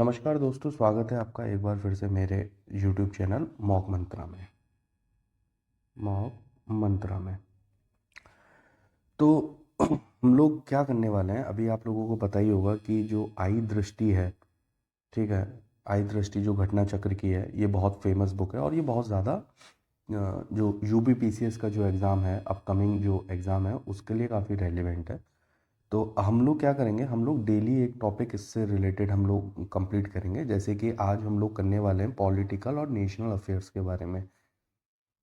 नमस्कार दोस्तों, स्वागत है आपका एक बार फिर से मेरे YouTube चैनल मॉक मंत्रा में। तो हम लोग क्या करने वाले हैं, अभी आप लोगों को पता ही होगा कि जो आई दृष्टि है, ठीक है, आई दृष्टि जो घटना चक्र की है, ये बहुत फेमस बुक है और ये बहुत ज़्यादा जो यूपीपीसीएस का जो एग्ज़ाम है, अपकमिंग जो एग्ज़ाम है, उसके लिए काफ़ी रेलिवेंट है। तो हम लोग क्या करेंगे, हम लोग डेली एक टॉपिक इससे रिलेटेड हम लोग कंप्लीट करेंगे। जैसे कि आज हम लोग करने वाले हैं पॉलिटिकल और नेशनल अफेयर्स के बारे में।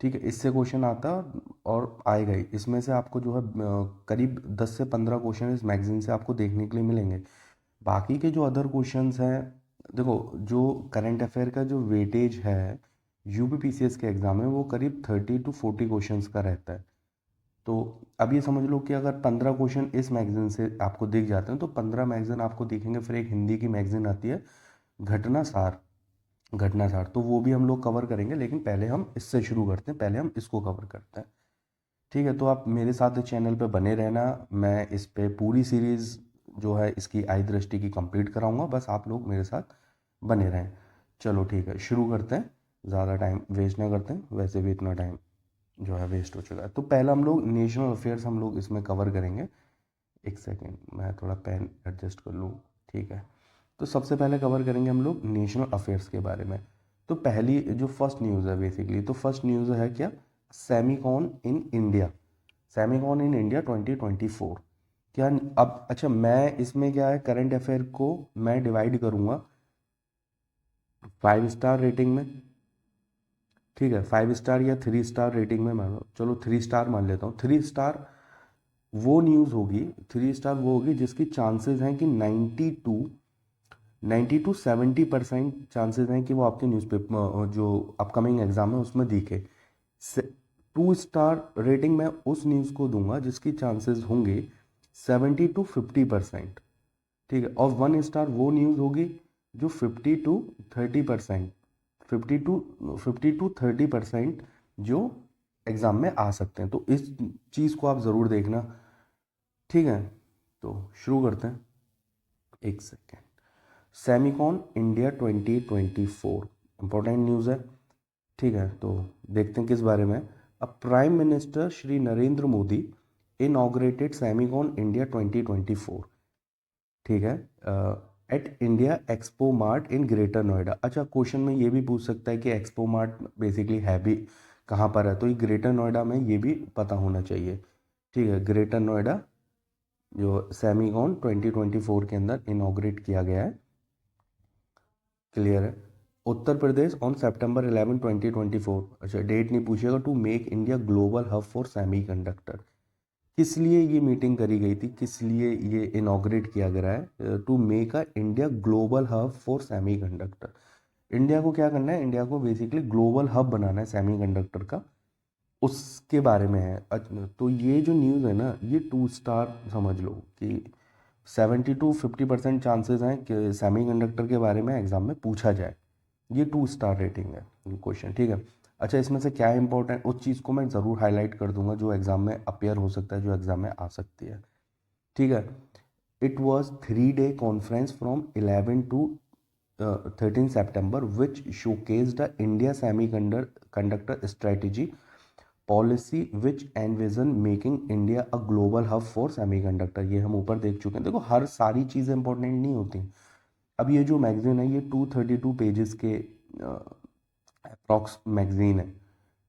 ठीक है, इससे क्वेश्चन आता है और आएगा ही। इसमें से आपको जो है करीब 10 से 15 क्वेश्चन इस मैगजीन से आपको देखने के लिए मिलेंगे। बाकी के जो अदर क्वेश्चंस हैं, देखो, जो करंट अफेयर का जो वेटेज है यूपीपीसीएस के एग्ज़ाम में, वो करीब 30 to 40 क्वेश्चंस का रहता है। तो अब ये समझ लो कि अगर 15 क्वेश्चन इस मैगजीन से आपको दिख जाते हैं तो 15 मैगजीन आपको दिखेंगे। फिर एक हिंदी की मैगजीन आती है, घटनासार। घटनासार तो वो भी हम लोग कवर करेंगे, लेकिन पहले हम इससे शुरू करते हैं, पहले हम इसको कवर करते हैं। ठीक है, तो आप मेरे साथ इस चैनल पे बने रहना। मैं इस पे पूरी सीरीज़ जो है इसकी आई दृष्टि की कंप्लीट कराऊंगा, बस आप लोग मेरे साथ बने रहें। चलो ठीक है, शुरू करते हैं। ज़्यादा टाइम वेस्ट ना करते हैं, वैसे भी इतना टाइम जो है वेस्ट हो चुका है। तो पहला हम लोग नेशनल अफेयर्स हम लोग इसमें कवर करेंगे। एक सेकेंड, मैं थोड़ा पेन एडजस्ट कर लूँ। ठीक है, तो सबसे पहले कवर करेंगे हम लोग नेशनल अफेयर्स के बारे में। तो पहली जो फर्स्ट न्यूज़ है बेसिकली, तो फर्स्ट न्यूज़ है क्या, Semicon in India. Semicon in India 2024 क्या। अब अच्छा, मैं इसमें क्या है, करंट अफेयर को मैं डिवाइड करूँगा 5 स्टार रेटिंग में। ठीक है, 5 स्टार या 3 स्टार रेटिंग में मान लो। चलो 3 स्टार मान लेता हूँ। 3 स्टार वो न्यूज़ होगी, 3 स्टार वो होगी जिसकी चांसेस हैं कि 90 to 70% चांसेस हैं कि वो आपके न्यूज़पेपर जो अपकमिंग एग्जाम है उसमें दिखे। 2 स्टार रेटिंग मैं उस न्यूज़ को दूंगा जिसकी चांसेस होंगे 70 to 50%। ठीक है, और 1 स्टार वो न्यूज़ होगी जो 50 to 30%, 50 to 30% जो एग्ज़ाम में आ सकते हैं। तो इस चीज़ को आप ज़रूर देखना। ठीक है, तो शुरू करते हैं। एक second, Semicon India 2024 important news है। ठीक है, तो देखते हैं किस बारे में। अब prime minister Shri Narendra Modi inaugurated Semicon India 2024। ठीक है, eight India expo mart in greater Noida. अच्छा, क्वेश्चन में ये भी पूछ सकता है कि एक्सपो मार्ट बेसिकली है भी कहाँ पर है, तो ये ग्रेटर नोएडा में, ये भी पता होना चाहिए। ठीक है, ग्रेटर नोएडा जो सेमिकॉन 2024 के अंदर इनॉग्रेट किया गया है, क्लियर है। Uttar Pradesh on September 11 2024। अच्छा, डेट नहीं पूछेगा। To make India global hub for semiconductor. किस लिए ये मीटिंग करी गई थी, किस लिए ये इनॉग्रेट किया गया है, to make a India global hub for semiconductor. India को क्या करना है, इंडिया को बेसिकली ग्लोबल हब बनाना है सेमीकंडक्टर का, उसके बारे में है। तो ये जो न्यूज़ है ना, ये 2 स्टार समझ लो कि 70 to 50% चांसेस हैं कि सेमीकंडक्टर के बारे में एग्जाम में पूछा जाए। ये 2 स्टार रेटिंग है क्वेश्चन। ठीक है, अच्छा, इसमें से क्या इंपॉर्टेंट, उस चीज़ को मैं ज़रूर हाईलाइट कर दूंगा जो एग्जाम में अपेयर हो सकता है, जो एग्जाम में आ सकती है। ठीक है, it was 3 day conference from 11 to 13 September which showcased the India semiconductor strategy policy which envision making India a global hub for semiconductor. ये हम ऊपर देख चुके हैं। देखो, हर सारी चीज़ें इंपॉर्टेंट नहीं होती। अब ये जो मैगजीन है, ये 232 पेजेस के अप्रॉक्स मैगजीन है।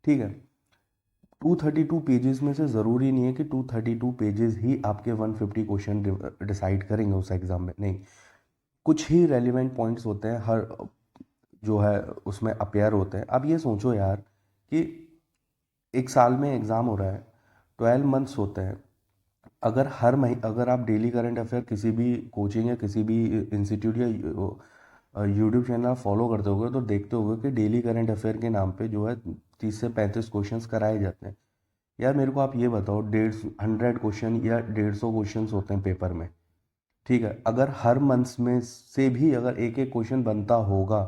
ठीक है, 232 पेजेस में से ज़रूरी नहीं है कि 232 पेजेस ही आपके 150 क्वेश्चन डिसाइड करेंगे उस एग्ज़ाम में, नहीं। कुछ ही रेलिवेंट पॉइंट्स होते हैं हर जो है उसमें अपेयर होते हैं। अब ये सोचो यार कि एक साल में एग्ज़ाम हो रहा है, 12 मंथ्स होते हैं। अगर हर महीने, अगर आप डेली करंट अफेयर किसी भी कोचिंग या किसी भी इंस्टीट्यूट या यूट्यूब चैनल फॉलो करते होगे तो देखते होगे कि डेली करंट अफेयर के नाम पे जो है 30 से 35 क्वेश्चंस कराए जाते हैं। यार मेरे को आप ये बताओ, 100 क्वेश्चन या 150 क्वेश्चंस होते हैं पेपर में। ठीक है, अगर हर मंथ्स में से भी अगर एक एक क्वेश्चन बनता होगा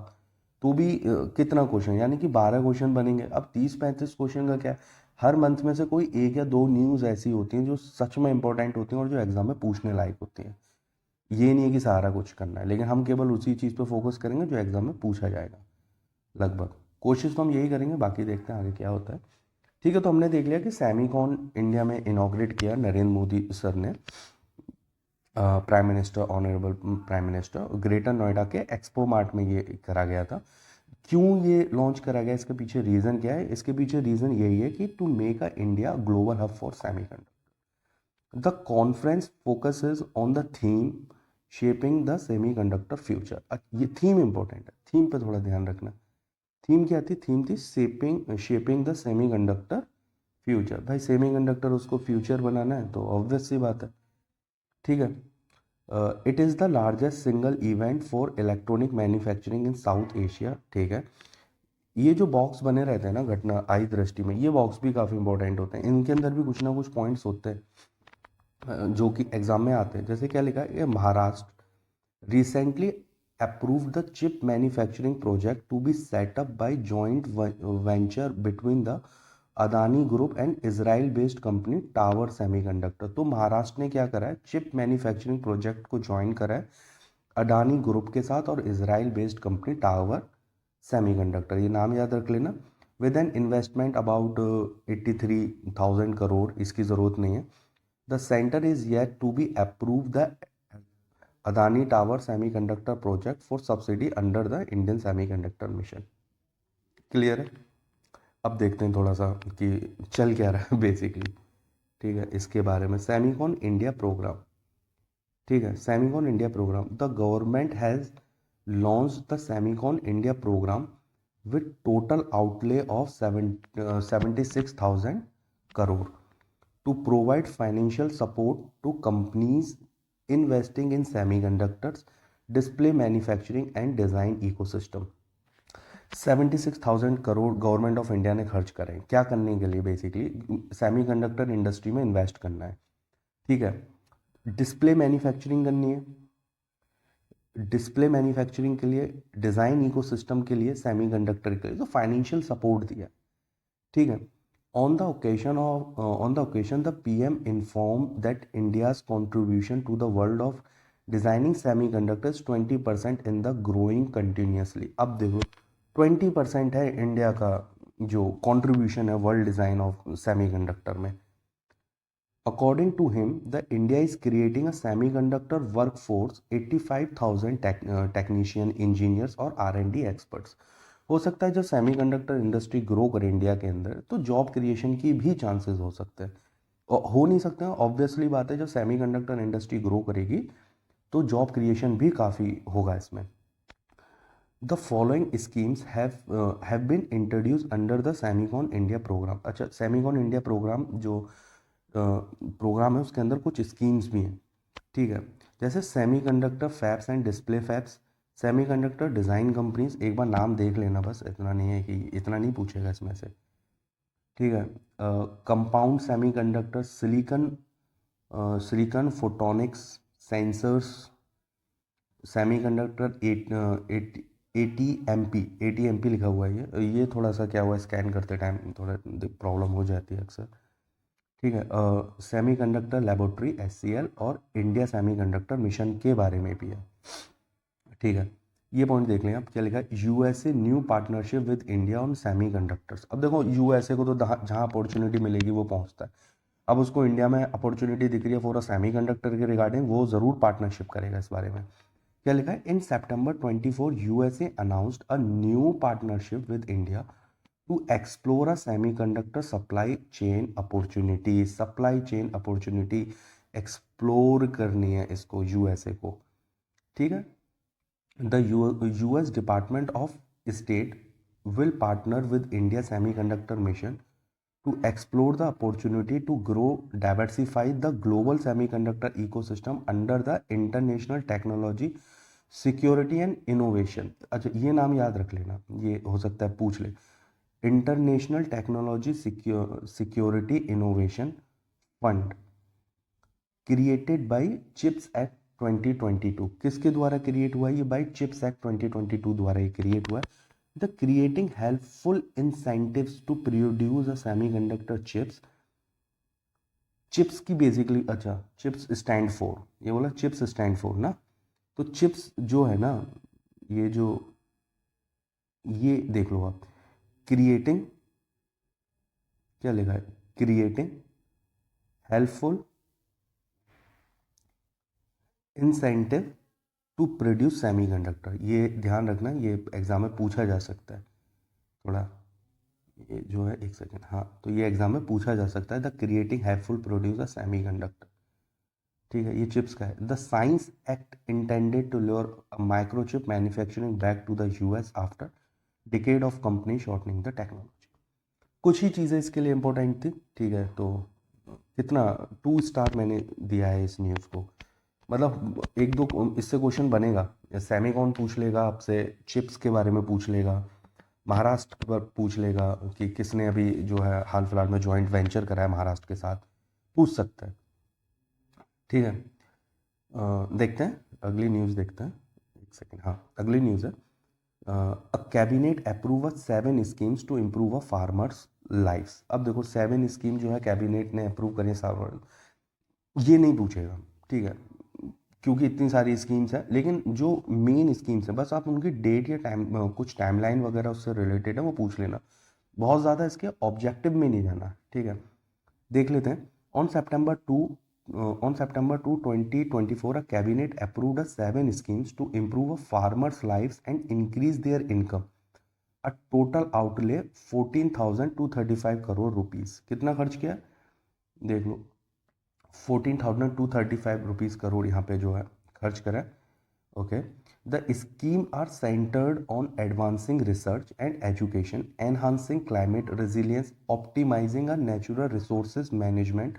तो भी कितना क्वेश्चन, यानी कि 12 क्वेश्चन बनेंगे। अब 30-35 क्वेश्चन का क्या है, हर मंथ में से कोई एक या दो न्यूज़ ऐसी होती हैं जो सच में इंपॉर्टेंट होती हैं और जो एग्जाम में पूछने लायक होती हैं। ये नहीं है कि सारा कुछ करना है, लेकिन हम केवल उसी चीज़ पे फोकस करेंगे जो एग्जाम में पूछा जाएगा। लगभग कोशिश तो हम यही करेंगे, बाकी देखते हैं आगे क्या होता है। ठीक है, तो हमने देख लिया कि सेमीकॉन इंडिया में इनॉग्रेट किया नरेंद्र मोदी सर ने, prime minister, honourable prime minister. Greater Noida के एक्सपो मार्ट में ये करा गया था। क्यों ये लॉन्च करा गया, इसके पीछे रीज़न क्या है? इसके पीछे रीज़न यही है कि to make a India global hub for semiconductor. The conference focuses on the theme shaping the semiconductor future. ये थीम इंपॉर्टेंट है, थीम पे थोड़ा ध्यान रखना। थीम क्या थी? थीम थी shaping shaping the semiconductor future. भाई सेमीकंडक्टर उसको फ्यूचर बनाना है तो ऑब्वियस सी बात है। ठीक है। It is the largest single event for electronic manufacturing in South Asia. ठीक है। ये जो बॉक्स बने रहते हैं ना घटना आई दृष्टि में, ये बॉक्स भी काफ़ी इंपॉर्टेंट होते हैं। इनके अंदर भी कुछ ना कुछ पॉइंट्स होते हैं जो कि एग्जाम में आते हैं। जैसे क्या लिखा है? Maharashtra recently approved the chip manufacturing project to be set up by joint venture between the Adani group and Israel based company Tower semiconductor. तो महाराष्ट्र ने क्या करा है? चिप मैन्युफैक्चरिंग प्रोजेक्ट को ज्वाइन करा है अडानी ग्रुप के साथ और Israel based company Tower semiconductor, ये नाम याद रख लेना। With an investment about 83,000 crore, इसकी ज़रूरत नहीं है। The centre is yet to be approve the Adani Tower semiconductor project for subsidy under the Indian semiconductor mission. Clear है? अब देखते हैं थोड़ा सा कि चल क्या रहा है बेसिकली। ठीक है, इसके बारे में सेमीकॉन इंडिया प्रोग्राम। ठीक है, Semicon India programme. The government has launch the Semicon India programme with total outlay of 76,000 crore to provide financial support to companies investing in semiconductors, display manufacturing and design ecosystem। 76,000 crore government of India ने खर्च करें, क्या करने के लिए? Basically semiconductor industry में invest करना है। ठीक है, डिस्प्ले मैन्युफैक्चरिंग करनी है, डिस्प्ले मैन्युफैक्चरिंग के लिए, डिज़ाइन इकोसिस्टम के लिए, सेमीकंडक्टर के लिए तो फाइनेंशियल सपोर्ट दिया। ठीक है। On the occasion, the PM informed that India's contribution to the world of designing semiconductors 20% in the growing continuously। अब देखो 20% है इंडिया का जो कंट्रीब्यूशन है वर्ल्ड डिज़ाइन ऑफ सेमीकंडक्टर में। According to him, the India is creating a semiconductor workforce 85,000 technician, engineers और R&D experts। हो सकता है जब सेमीकंडक्टर इंडस्ट्री ग्रो करे इंडिया के अंदर तो जॉब क्रिएशन की भी चांसेस हो सकते हैं, और हो नहीं सकते हैं ऑब्वियसली बात है। जब सेमीकंडक्टर इंडस्ट्री ग्रो करेगी तो जॉब क्रिएशन भी काफ़ी होगा इसमें। The following schemes have been introduce under the Semicon India programme. अच्छा, सेमीकॉन इंडिया प्रोग्राम जो प्रोग्राम है उसके अंदर कुछ स्कीम्स भी हैं। ठीक है, जैसे semiconductor fabs and display fabs, semiconductor design companies. एक बार नाम देख लेना, बस इतना नहीं है कि इतना नहीं पूछेगा इसमें से। ठीक है, compound semiconductor, silicon photonics sensors, semiconductor ATMP लिखा हुआ है। ये थोड़ा सा क्या हुआ, स्कैन करते टाइम थोड़ा प्रॉब्लम हो जाती है अक्सर। ठीक है, सेमीकंडक्टर लेबोरेटरी SCL और इंडिया सेमीकंडक्टर मिशन के बारे में भी है। ठीक है, ये पॉइंट देख लें आप, क्या लिखा है? USA new partnership with India on semiconductors. अब देखो USA को तो जहाँ अपॉर्चुनिटी मिलेगी वो पहुँचता है। अब उसको इंडिया में अपॉर्चुनिटी दिख रही है फॉर अ सेमीकंडक्टर के रिगार्डिंग, वो ज़रूर पार्टनरशिप करेगा इस बारे में। क्या लिखा है? In September 24 USA announced a new partnership with India to explore a semiconductor supply chain opportunity explore करनी है इसको USA को। ठीक है, the US department of state will partner with India Semiconductor Mission to explore the opportunity to grow, diversify the global semiconductor ecosystem under the International Technology Security and Innovation। अच्छा, ये नाम याद रख लेना, ये हो सकता है पूछ ले। International technology security innovation fund created by chips act 2022। किसके द्वारा क्रिएट हुआ? ये बाय चिप्स एक्ट 2022 द्वारा ये क्रिएट हुआ है। The creating helpful incentives to produce a semiconductor chips chips की बेसिकली, अच्छा चिप्स स्टैंड फॉर, ये बोला चिप्स स्टैंड फॉर ना। तो चिप्स जो है ना, ये जो, ये देख लो आप, क्रिएटिंग, क्या लिखा है, creating helpful incentive to produce semiconductor. ये ध्यान रखना, ये एग्जाम में पूछा जा सकता है थोड़ा, ये जो है एक सेकेंड, हाँ तो ये एग्जाम में पूछा जा सकता है, the creating helpful produce a semiconductor. ठीक है, ये चिप्स का है। The science act intended to lure microchip manufacturing back to the US after decade of company shortening the technology. कुछ ही चीज़ें इसके लिए इंपॉर्टेंट थी। ठीक है, तो कितना 2 स्टार मैंने दिया है इस न्यूज़ को। मतलब एक दो इससे क्वेश्चन बनेगा, सेमीकॉन पूछ लेगा आपसे, चिप्स के बारे में पूछ लेगा, महाराष्ट्र पर पूछ लेगा कि किसने अभी जो है हाल फिलहाल में जॉइंट वेंचर करा है महाराष्ट्र के साथ, पूछ सकता है। ठीक है, देखते हैं अगली न्यूज़, देखते हैं एक सेकेंड, हाँ अगली न्यूज़ है, a cabinet approve 7 schemes to improve a farmers lifes. अब देखो 7 स्कीम जो है कैबिनेट ने अप्रूव करी है, ये नहीं पूछेगा, ठीक है, क्योंकि इतनी सारी स्कीम्स हैं, लेकिन जो मेन स्कीम्स हैं बस आप उनकी डेट या टाइम, कुछ टाइमलाइन वगैरह उससे रिलेटेड है वो पूछ लेना, बहुत ज़्यादा इसके ऑब्जेक्टिव में नहीं जाना। ठीक है, देख लेते हैं। On September 2 2024 a cabinet approved 7 schemes to improve a farmers lives and increase their income, a total outlay 14,235 crore rupees। कितना खर्च किया, देख लो, 14,235 रुपीज़ करोड़ यहाँ पे जो है खर्च करा। Okay, the scheme are centred on advancing research and education, enhancing climate resilience, optimising a natural resources management,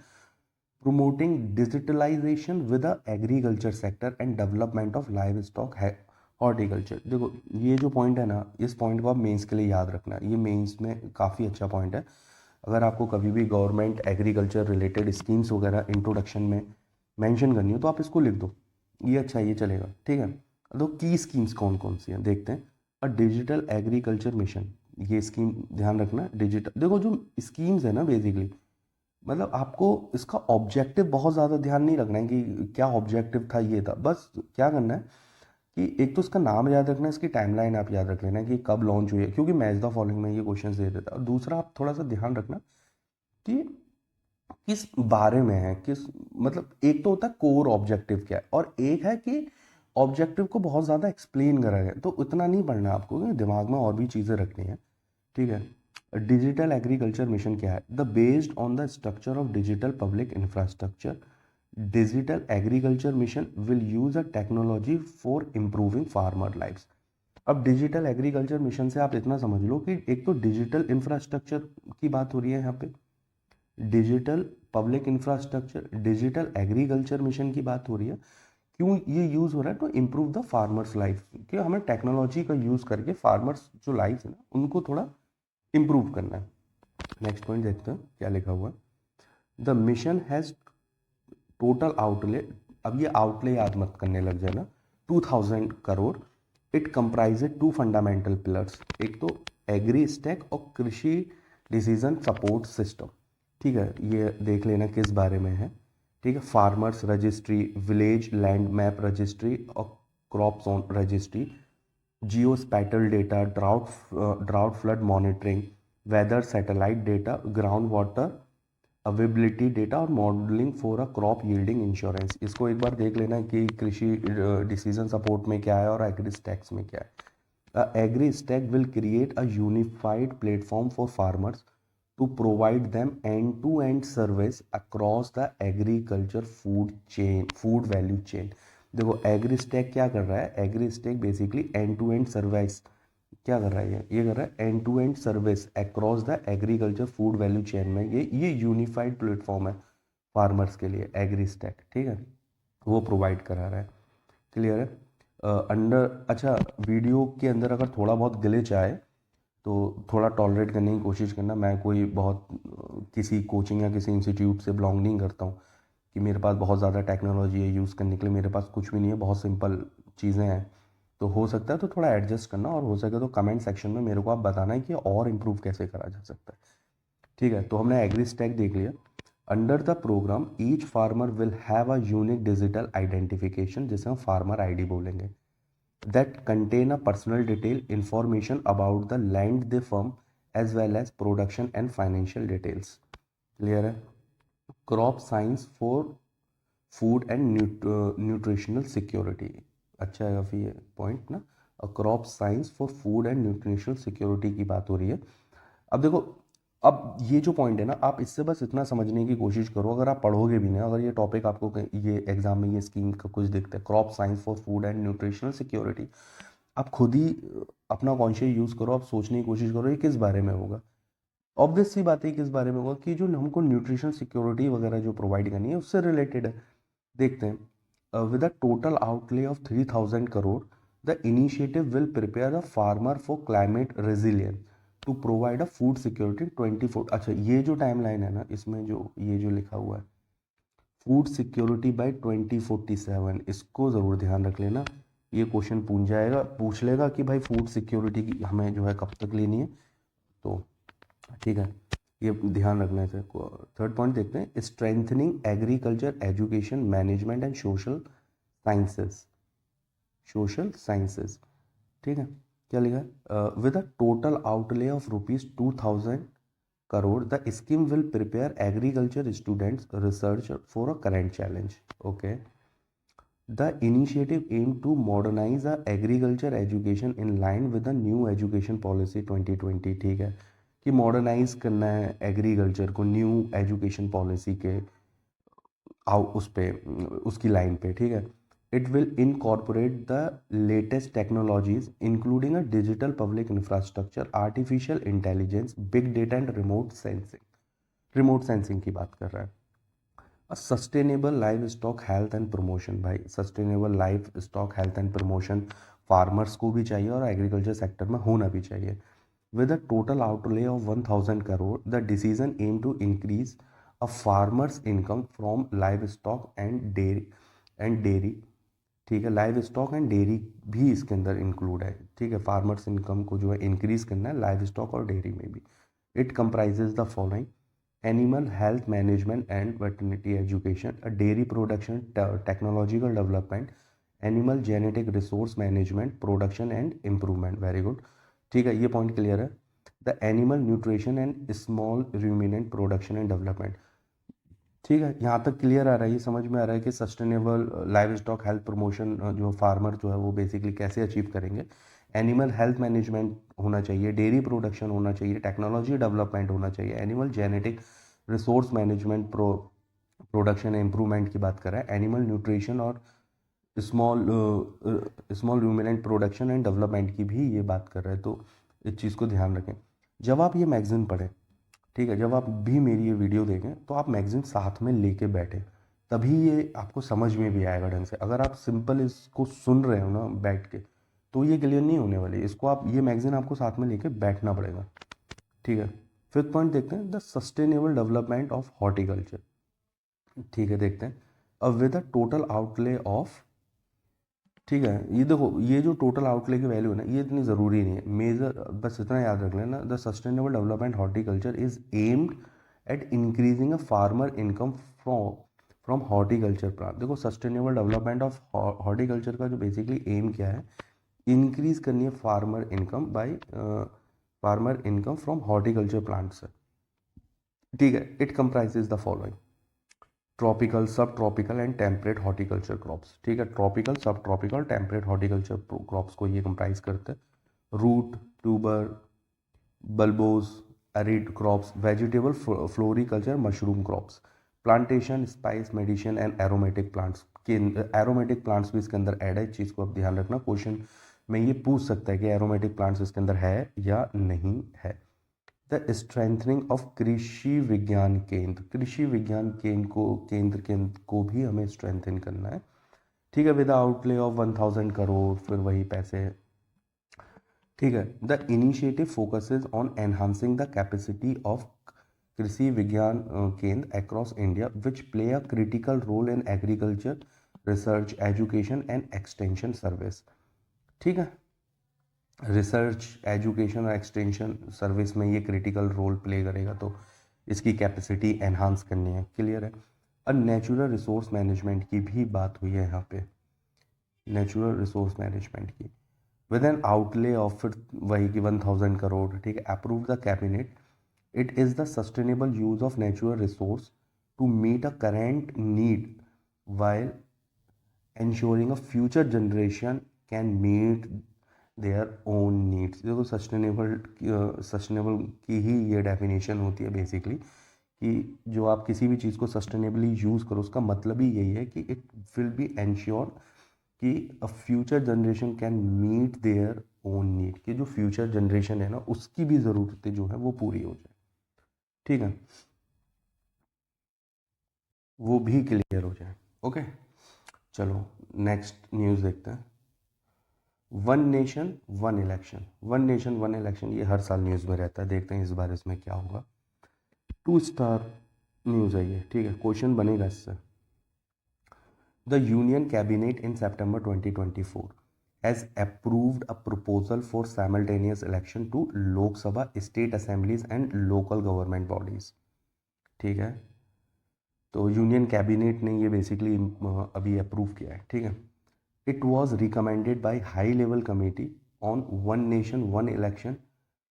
promoting digitalization with the agriculture sector and development of livestock horticulture. देखो ये जो पॉइंट है ना, इस पॉइंट को आप mains के लिए याद रखना, ये मेंस में काफ़ी अच्छा पॉइंट है। अगर आपको कभी भी गवर्नमेंट एग्रीकल्चर रिलेटेड स्कीम्स वगैरह इंट्रोडक्शन में मेंशन करनी हो तो आप इसको लिख दो, ये अच्छा ये चलेगा। ठीक है, तो की स्कीम्स कौन कौन सी हैं देखते हैं। अ डिजिटल एग्रीकल्चर मिशन, ये स्कीम ध्यान रखना, डिजिटल, देखो जो स्कीम्स है ना बेसिकली, मतलब आपको इसका ऑब्जेक्टिव बहुत ज़्यादा ध्यान नहीं रखना है कि क्या ऑब्जेक्टिव था, ये था, बस क्या करना है कि एक तो इसका नाम याद रखना है, इसकी टाइमलाइन आप याद रख लेना कि कब लॉन्च हुई है, क्योंकि मैच द फॉलोइंग में ये क्वेश्चन दे देता है। और दूसरा आप थोड़ा सा ध्यान रखना कि किस बारे में है, किस, मतलब एक तो होता है कोर ऑब्जेक्टिव क्या है, और एक है कि ऑब्जेक्टिव को बहुत ज़्यादा एक्सप्लेन करा गया, तो उतना नहीं पढ़ना आपको, क्योंकि दिमाग में और भी चीज़ें रखनी है। ठीक है, डिजिटल एग्रीकल्चर मिशन क्या है, the based on the structure of digital public infrastructure, digital agriculture mission will use a technology for improving farmer lifes. अब डिजिटल एग्रीकल्चर मिशन से आप इतना समझ लो कि एक तो डिजिटल इंफ्रास्ट्रक्चर की बात हो रही है यहाँ पे, digital public infrastructure, digital agriculture mission की बात हो रही है। क्यों ये यूज़ हो रहा है, to improve the farmers life, कि हमें टेक्नोलॉजी का यूज़ करके फार्मर्स जो लाइफ है ना उनको थोड़ा इम्प्रूव करना है। नेक्स्ट पॉइंट देखते हैं क्या लिखा हुआ है। The mission has total outlay, अब ये आउटले याद मत करने लग जाना, 2,000 crore. It comprise 2 fundamental pillars, एक तो एग्री स्टैक और कृषि डिसीजन सपोर्ट सिस्टम। ठीक है, ये देख लेना किस बारे में है। ठीक है, farmers registry, village land map registry और crop zone registry, geo spatial data, drought flood monitoring, weather satellite data, ground water availability data और modelling for a crop yielding insurance. इसको एक बार देख लेना कि कृषि डिसीजन सपोर्ट में क्या है और एग्री स्टैक्स में क्या है। Agri stack will create a unified platform for farmers to provide them end to end service across the agriculture food value chain. देखो एग्री स्टैक क्या कर रहा है, agri stack basically end to end service क्या कर रहा है, ये कर रहा है end to end service across the agriculture food value chain में, ये यूनिफाइड प्लेटफॉर्म है फार्मर्स के लिए, एग्री स्टैक। ठीक है, वो प्रोवाइड करा रहा है। क्लियर है। अंडर, अच्छा वीडियो के अंदर अगर थोड़ा बहुत ग्लिच आए तो थोड़ा टॉलरेट करने की कोशिश करना। मैं कोई बहुत किसी कोचिंग या किसी इंस्टीट्यूट से बिलोंग नहीं करता हूँ कि मेरे पास बहुत ज़्यादा टेक्नोलॉजी है यूज़ करने के लिए, मेरे पास कुछ भी नहीं है, बहुत सिंपल चीज़ें हैं। तो हो सकता है तो थोड़ा एडजस्ट करना, और हो सके तो कमेंट सेक्शन में मेरे को आप बताना है कि और इम्प्रूव कैसे करा जा सकता है। ठीक है, तो हमने एग्री स्टैक देख लिया। Under the programme each farmer will have a unique digital identification, जिसे हम फार्मर आईडी बोलेंगे, that contain a personal detail information about the land they farm as well as production and financial details. Clear है? Crop science for food and nutritional security, अच्छा है काफ़ी ये point ना, crop science for food and nutritional security की बात हो रही है। अब देखो, अब ये जो पॉइंट है ना, आप इससे बस इतना समझने की कोशिश करो, अगर आप पढ़ोगे भी नहीं, अगर ये टॉपिक आपको ये एग्जाम में ये स्कीम का कुछ दिखता है, crop science for food and nutritional security, आप खुद ही अपना कॉन्शियस यूज़ करो, आप सोचने की कोशिश करो ये किस बारे में होगा। ऑब्वियस सी बात है किस बारे में होगा, कि जो हमको न्यूट्रिशन सिक्योरिटी वगैरह जो प्रोवाइड करनी है उससे रिलेटेड है। देखते हैं, with a total outlay of 3000 crore, the initiative will prepare the farmer for climate resilience to provide a food security 24। अच्छा, ये जो टाइम लाइन है ना, इसमें जो ये जो लिखा हुआ है फूड सिक्योरिटी बाय 2047, इसको ज़रूर ध्यान रख लेना। ये क्वेश्चन पूछ लेगा कि भाई फूड सिक्योरिटी की हमें जो है कब तक लेनी है, तो ठीक है, ये ध्यान रखना है। थर्ड पॉइंट देखते हैं, strengthening agriculture education management and sciences social sciences, ठीक है, क्या लिखा है, with a total outlay of ₹2000 crore, the scheme will prepare agriculture students research for a current challenge. Okay, the initiative aim to modernise a agriculture education in line with the new education policy 2020, ठीक है, कि modernise करना है agriculture को new education policy के उस पे उसकी लाइन पे, ठीक है। It will incorporate the latest technologies including a digital public infrastructure, artificial intelligence, big data and remote sensing की बात कर रहा है। Sustainable livestock health and promotion, भाई sustainable livestock health and promotion farmers को भी चाहिए और एग्रीकल्चर सेक्टर में होना भी चाहिए। With a total outlay of 1000 crore, the decision aim to increase a farmers income from livestock and dairy, ठीक है, लाइव स्टॉक एंड डेयरी भी इसके अंदर इंक्लूड है, ठीक है, फार्मर्स इनकम को जो है इंक्रीज करना है लाइव स्टॉक और डेयरी में भी। It comprises the following: animal health management and veterinary education, a dairy production technological development, animal genetic resource management, production and improvement। Very good, ठीक है, ये पॉइंट क्लियर है। The animal nutrition and small ruminant production and development, ठीक है, यहाँ तक clear आ रहा है, ये समझ में आ रहा है कि sustainable livestock health promotion जो फार्मर जो है वो बेसिकली कैसे अचीव करेंगे। एनिमल हेल्थ मैनेजमेंट होना चाहिए, डेयरी प्रोडक्शन होना चाहिए, टेक्नोलॉजी डेवलपमेंट होना चाहिए, animal genetic resource management production improvement की बात कर रहा है, एनिमल न्यूट्रिशन और small small ruminant production and development की भी ये बात कर रहे हैं। तो इस चीज़ को ध्यान रखें जब आप ये मैगज़ीन पढ़ें, ठीक है, जब आप भी मेरी ये वीडियो देखें तो आप मैगज़ीन साथ में लेके बैठे, तभी ये आपको समझ में भी आएगा ढंग से। अगर आप सिंपल इसको सुन रहे हो ना बैठ के, तो ये क्लियर नहीं होने वाली, इसको आप ये मैगज़ीन आपको साथ में लेके बैठना पड़ेगा, ठीक है। फिफ्थ पॉइंट देखते हैं, the sustainable development of horticulture, ठीक है, देखते हैं। अब with a total outlay of, ठीक है, ये देखो ये जो टोटल आउटले की वैल्यू है ना, ये इतनी ज़रूरी नहीं है, मेजर बस इतना याद रख लेना, the sustainable development horticulture is aimed at increasing a farmer income from from horticulture plant. देखो सस्टेनेबल डेवलपमेंट ऑफ हॉर्टिकल्चर का जो बेसिकली एम क्या है, इंक्रीज करनी है farmer income from horticulture plant से, ठीक है। It comprises the following: tropical, subtropical and temperate horticulture crops, ठीक है, ट्रॉपिकल, सब ट्रॉपिकल, टेम्परेट हॉर्टिकल्चर क्रॉप्स को ये कंप्राइज करते हैं। Root, tuber, bulbous, arid crops, vegetable floriculture, mushroom crops, plantation, spice, medicine and aromatic plants के aromatic plants भी इसके अंदर ऐड है। इस चीज़ को आप ध्यान रखना, क्वेश्चन में ये पूछ सकता है कि एरोमेटिक प्लांट्स इसके अंदर है या नहीं है। The strengthening of Krishi Vigyan केंद्र, कृषि विज्ञान केंद्र को भी हमें स्ट्रेंथन करना है, ठीक है, विद आउटले ऑफ 1000 करोड़, फिर वही पैसे, ठीक है। The initiative focuses on enhancing the capacity of Krishi Vigyan Kendra across India which play a critical role in agriculture research, education and extension service, ठीक है, रिसर्च, एजुकेशन और एक्सटेंशन सर्विस में ये क्रिटिकल रोल प्ले करेगा। तो इसकी कैपेसिटी एनहांस करनी है, क्लियर है। और नेचुरल रिसोर्स मैनेजमेंट की भी बात हुई है यहाँ पे, नेचुरल रिसोर्स मैनेजमेंट की, विद एन आउटले ऑफ फिर वही की 1000 करोड़, ठीक है। Approve the cabinet, it is the sustainable use of natural resource to meet a current need while ensuring a future generation can meet their own needs। देखो sustainable की ही ये definition होती है बेसिकली, कि जो आप किसी भी चीज़ को सस्टेनेबली यूज़ करो उसका मतलब ही यही है कि इट विल बी एंश्योर कि a future generation can meet their own need, कि जो फ्यूचर जनरेशन है ना उसकी भी ज़रूरतें जो है वो पूरी हो जाए, ठीक है, वो भी क्लियर हो जाए। ओके, चलो नेक्स्ट न्यूज़ देखते हैं। One nation one election, one nation one election ये हर साल न्यूज़ में रहता है, देखते हैं इस बार इसमें क्या होगा। 2 स्टार न्यूज़ है ये, ठीक है। क्वेश्चन बनेगा इससे। The union cabinet in September 2024 has approved a proposal for simultaneous election to लोक सभा, state assemblies and local government bodies, ठीक है। तो यूनियन कैबिनेट ने ये बेसिकली अभी अप्रूव किया है, ठीक है। It was recommended by high level committee on one nation one election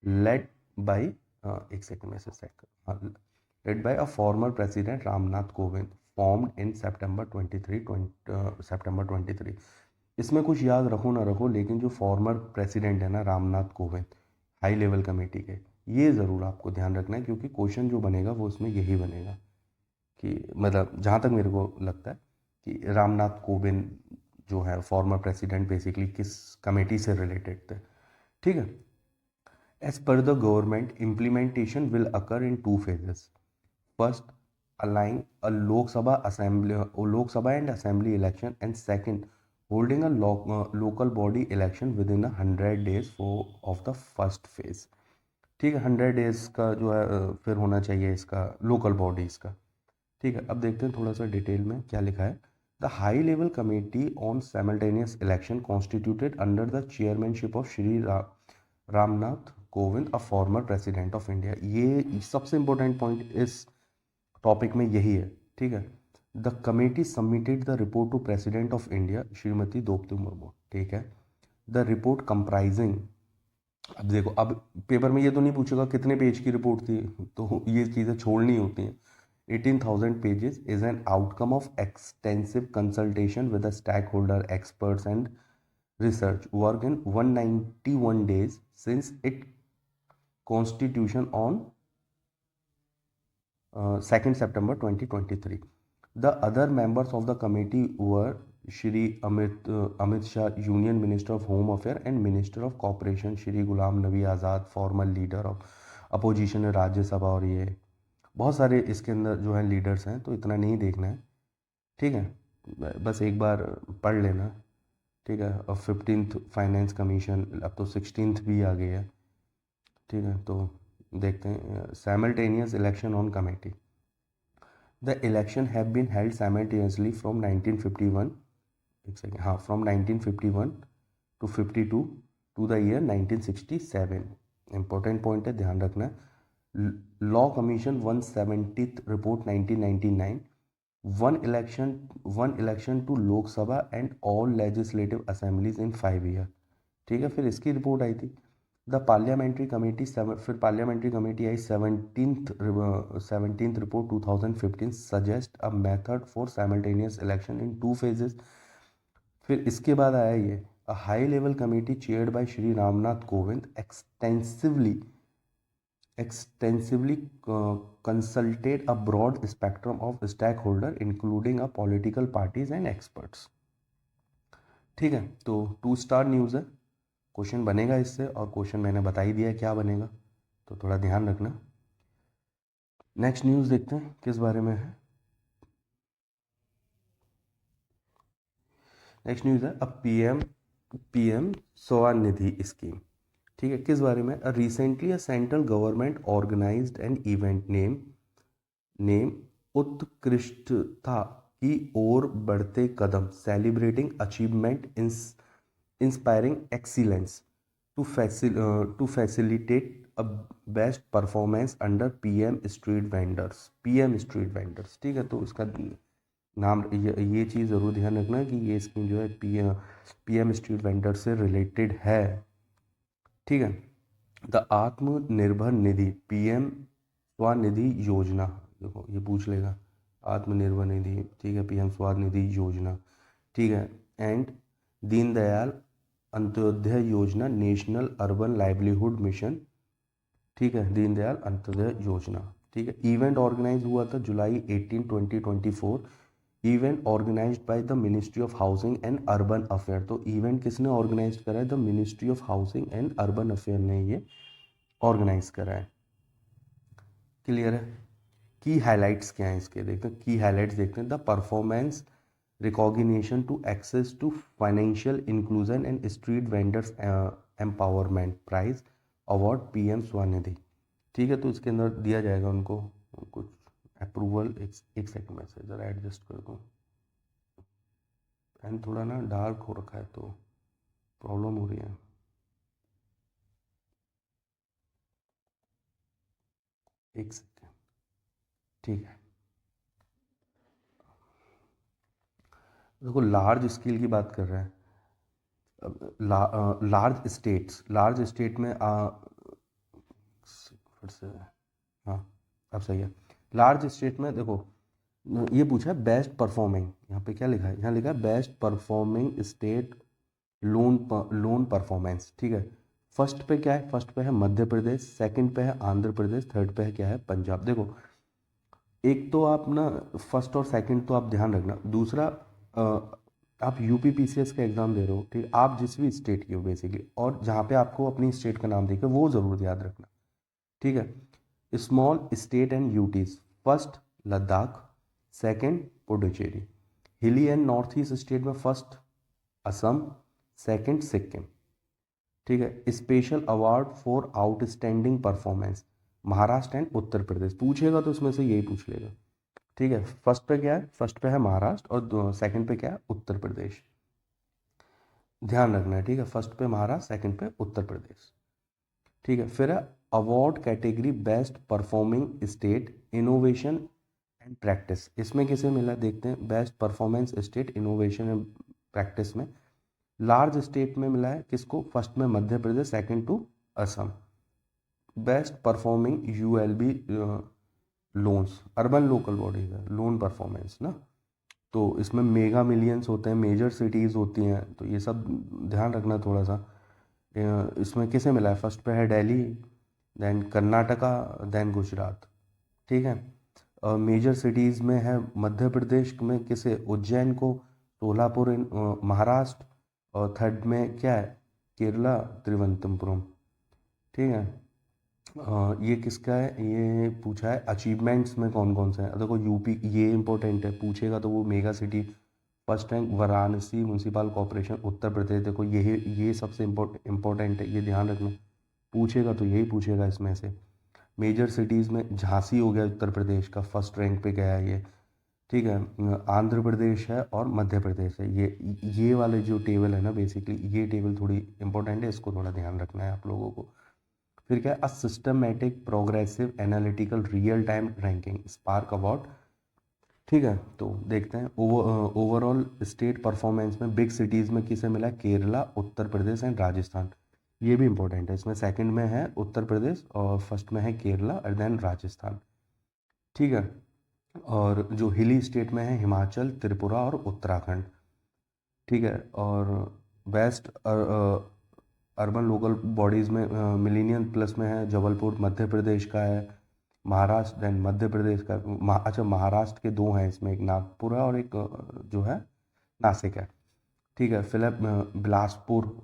led by, एक सेकंड में से second, led by a former president Ramnath Kovind, formed in September 23। इसमें कुछ याद रखो ना रखो, लेकिन जो फॉर्मर प्रेसिडेंट है ना Ramnath Kovind, high level committee के, ये ज़रूर आपको ध्यान रखना है, क्योंकि क्वेश्चन जो बनेगा वो उसमें यही बनेगा कि मतलब जहाँ तक मेरे को लगता है कि रामनाथ कोविंद जो है फॉर्मर प्रेसिडेंट बेसिकली किस कमेटी से रिलेटेड थे, ठीक है। As per the government implementation will occur in 2 phases। First, aligning a Lok Sabha and assembly election, and second, holding a local body election within 100 days of the first phase, ठीक है। 100 days का जो है फिर होना चाहिए इसका लोकल बॉडीज़ का, ठीक है। अब देखते हैं थोड़ा सा डिटेल में क्या लिखा है। The high level committee on simultaneous election constituted under the chairmanship of Shri Ramnath Kovind, a former president of India. ये सबसे इंपॉर्टेंट पॉइंट इस टॉपिक में यही है, ठीक है। The committee submitted the report to president of India Shrimati Draupadi Murmu, ठीक है। द रिपोर्ट कंप्राइजिंग, अब देखो अब पेपर में ये तो नहीं पूछेगा कितने पेज की रिपोर्ट थी, तो ये चीज़ें छोड़नी होती हैं। 18,000 pages is an outcome of extensive consultation with the stakeholder experts and research work in 191 days since its constitution on 2nd September 2023। The other members of the committee were Shri Amit Shah, Union Minister of Home Affairs and Minister of Cooperation, Shri Ghulam Nabi Azad, former leader of opposition in राज्य सभा, और ये बहुत सारे इसके अंदर जो है लीडर्स हैं, तो इतना नहीं देखना है, ठीक है। बस एक बार पढ़ लेना, ठीक है। और 15th फाइनेंस कमीशन, अब तो 16th भी आ गई है, ठीक है। तो देखते हैं simultaneous election on committee. The election have been held simultaneously from 1951, एक सेकेंड, हाँ, from 1951 to 52 to the year 1967। Important point है, ध्यान रखना। Law commission 170th report 1999, one election to Lok Sabha and all legislative assemblies in 5 year, ठीक है। फिर इसकी report आई थी। द पार्लियामेंट्री कमेटी, फिर पार्लियामेंट्री कमेटी आई 17th report 2015 suggest a method for simultaneous election in 2 phases। फिर इसके बाद आया ये a high level committee chaired by Shri Ramnath Kovind extensively consulted a broad spectrum of stakeholder including a political parties and experts, ठीक है। तो 2 star news है, question बनेगा इससे, और क्वेश्चन मैंने बता ही दिया क्या बनेगा, तो थोड़ा ध्यान रखना। नेक्स्ट न्यूज़ देखते हैं किस बारे में है। नेक्स्ट न्यूज़ है अब पीएम स्वनिधि स्कीम, ठीक है। किस बारे में? Recently a central government organised an event name उत्कृष्टता की ओर बढ़ते कदम, celebrating achievement inspiring excellence to facilitate best performance under PM street vendors, PM street vendors, ठीक है। तो इसका नाम ये चीज़ ज़रूर ध्यान रखना कि ये स्कीम जो है पीएम स्ट्रीट वेंडर से रिलेटेड है, ठीक है। द आत्मनिर्भर निधि, पीएम स्वनिधि योजना, देखो ये पूछ लेगा, आत्मनिर्भर निधि, ठीक है, पीएम स्वनिधि योजना, ठीक है। एंड दीनदयाल अंत्योदय योजना, नेशनल अर्बन लाइवलीहुड मिशन, ठीक है, दीनदयाल अंत्योदय योजना, ठीक है। इवेंट ऑर्गेनाइज हुआ था जुलाई 18, 2024, event organised by the ministry of housing and urban affair. तो इवेंट किसने ऑर्गेनाइज करा है? The ministry of housing and urban affair ने ये ऑर्गेनाइज करा है। क्लियर है? की हाइलाइट्स क्या हैं इसके, देखते हैं। की हाइलाइट्स देखते हैं। The performance recognition to access to financial inclusion and street vendors empowerment prize award PM Svanidhi, ठीक है। तो इसके अंदर दिया जाएगा उनको कुछ अप्रूवल। एक सेकंड में से ज़रा एडजस्ट कर दूँ, पेन थोड़ा ना डार्क हो रखा है तो प्रॉब्लम हो रही है। एक सेकंड, ठीक है। देखो लार्ज स्केल की बात कर रहे हैं। लार्ज स्टेट में फिर से, हाँ अब सही है। लार्ज स्टेट में देखो ये पूछा है बेस्ट परफॉर्मिंग, यहाँ पे क्या लिखा है? यहाँ लिखा है best performing state loan performance, ठीक है। फर्स्ट पे क्या है? फर्स्ट पे है मध्य प्रदेश, सेकंड पे है आंध्र प्रदेश, थर्ड पे है क्या है? पंजाब। देखो एक तो आप ना फर्स्ट और सेकंड तो आप ध्यान रखना। दूसरा आप यूपी पीसीएस का एग्ज़ाम दे रहे हो, ठीक, आप जिस भी स्टेट की हो बेसिकली, और जहाँ पे आपको अपनी स्टेट का नाम देखे वो ज़रूर याद रखना, ठीक है। Small state and UTs, first Ladakh, second Puducherry. Hilly and north east state में फर्स्ट असम, सेकंड सिक्किम, ठीक है। Special award for outstanding performance Maharashtra and Uttar Pradesh. पूछेगा तो इसमें से यही पूछ लेगा, ठीक है। फर्स्ट पे क्या है? फर्स्ट पे है महाराष्ट्र और सेकंड पे क्या है? उत्तर प्रदेश। ध्यान रखना है, ठीक है। फर्स्ट पे महाराष्ट्र, सेकंड पे उत्तर प्रदेश, ठीक है। फिर है award category best performing state innovation and practice. इसमें किसे मिला देखते हैं। Best performance state innovation and practice में लार्ज स्टेट में मिला है किसको? फर्स्ट में Madhya Pradesh, second to Assam. Best performing ULB loans, urban local bodies है, लोन परफॉर्मेंस ना। तो इसमें मेगा मिलियंस होते हैं, मेजर सिटीज़ होती हैं, तो ये सब ध्यान रखना थोड़ा सा। इसमें किसे मिला है? फर्स्ट पे है दिल्ली, देन कर्नाटका, देन गुजरात, ठीक है। मेजर सिटीज़ में है मध्य प्रदेश में किसे? उज्जैन को, सोलापुर महाराष्ट्र, और थर्ड में क्या है? केरला त्रिवंतपुरम, ठीक है। ये किसका है? ये पूछा है अचीवमेंट्स में कौन कौन से हैं। देखो यूपी, ये इंपॉर्टेंट है, पूछेगा तो वो mega city first rank Varanasi municipal corporation Uttar Pradesh. देखो ये सबसे इम्पोर्टेंट है, ये ध्यान रखना। पूछेगा तो यही पूछेगा इसमें से। मेजर सिटीज़ में झांसी हो गया उत्तर प्रदेश का, फर्स्ट रैंक पे गया है ये, ठीक है। आंध्र प्रदेश है और मध्य प्रदेश है। ये वाले जो टेबल है ना, बेसिकली ये टेबल थोड़ी इंपॉर्टेंट है, इसको थोड़ा ध्यान रखना है आप लोगों को। फिर क्या है? A systematic progressive analytical real time ranking spark award, ठीक है। तो देखते हैं ओवरऑल स्टेट परफॉर्मेंस में बिग सिटीज़ में किसे मिला है? केरला, उत्तर प्रदेश एंड राजस्थान। ये भी इंपॉर्टेंट है। इसमें सेकंड में है उत्तर प्रदेश और फर्स्ट में है केरला और देन राजस्थान, ठीक है। और जो हिली स्टेट में है हिमाचल, त्रिपुरा और उत्तराखंड, ठीक है। और बेस्ट अर्बन लोकल बॉडीज़ में मिलीनियन प्लस में है जबलपुर मध्य प्रदेश का है, महाराष्ट्र देन मध्य प्रदेश का, अच्छा महाराष्ट्र के दो हैं इसमें, एक नागपुर है और एक जो है नासिक है, ठीक है। फिलहाल बिलासपुर,